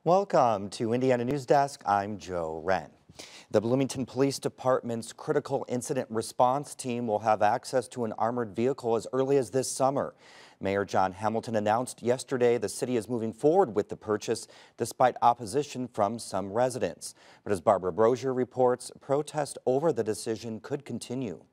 Welcome to Indiana News Desk. I'm Joe Wren. The Bloomington Police Department's critical incident response team will have access to an armored vehicle as early as this summer. Mayor John Hamilton announced yesterday the city is moving forward with the purchase despite opposition from some residents. But as Barbara Brozier reports, protest over the decision could continue.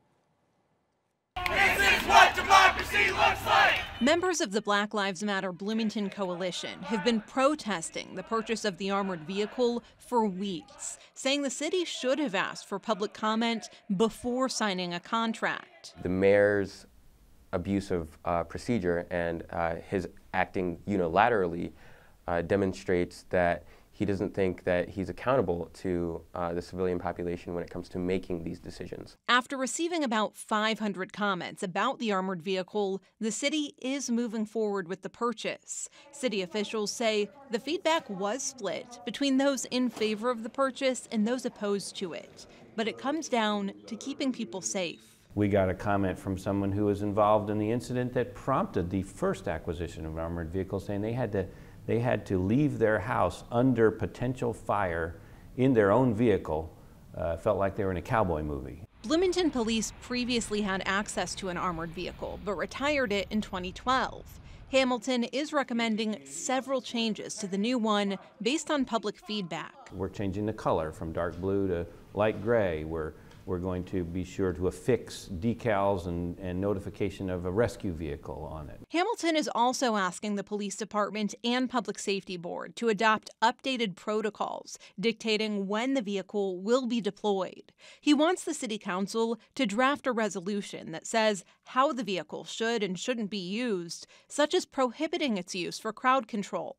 This is what democracy looks like! Members of the Black Lives Matter Bloomington Coalition have been protesting the purchase of the armored vehicle for weeks, saying the city should have asked for public comment before signing a contract. The mayor's abuse of procedure and his acting unilaterally demonstrates that he doesn't think that he's accountable to the civilian population when it comes to making these decisions. After receiving about 500 comments about the armored vehicle, the city is moving forward with the purchase. City officials say the feedback was split between those in favor of the purchase and those opposed to it. But it comes down to keeping people safe. We got a comment from someone who was involved in the incident that prompted the first acquisition of an armored vehicle, saying they had to leave their house under potential fire in their own vehicle. Felt like they were in a cowboy movie. Bloomington police previously had access to an armored vehicle, but retired it in 2012. Hamilton is recommending several changes to the new one based on public feedback. We're changing the color from dark blue to light gray. We're going to be sure to affix decals and notification of a rescue vehicle on it. Hamilton is also asking the police department and public safety board to adopt updated protocols dictating when the vehicle will be deployed. He wants the city council to draft a resolution that says how the vehicle should and shouldn't be used, such as prohibiting its use for crowd control.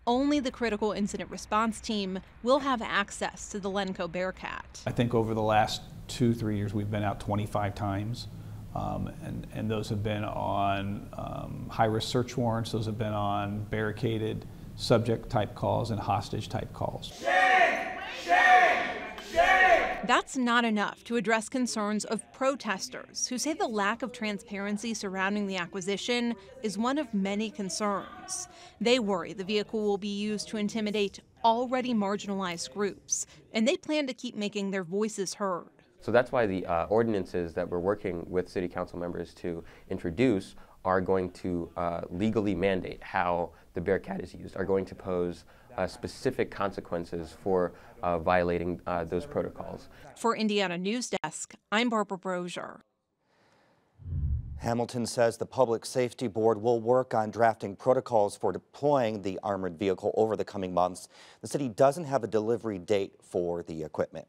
Only the critical incident response team will have access to the Lenco Bearcat. I think over the last 2-3 years we've been out 25 times, and those have been on high-risk search warrants. Those have been on barricaded subject type calls and hostage type calls. Shame! Shame! Shame! That's not enough to address concerns of protesters who say the lack of transparency surrounding the acquisition is one of many concerns. They worry the vehicle will be used to intimidate already marginalized groups, and they plan to keep making their voices heard. So that's why the ordinances that we're working with city council members to introduce are going to legally mandate how the Bearcat is used, are going to pose specific consequences for violating those protocols. For Indiana News Desk, I'm Barbara Brozier. Hamilton says the Public Safety Board will work on drafting protocols for deploying the armored vehicle over the coming months. The city doesn't have a delivery date for the equipment.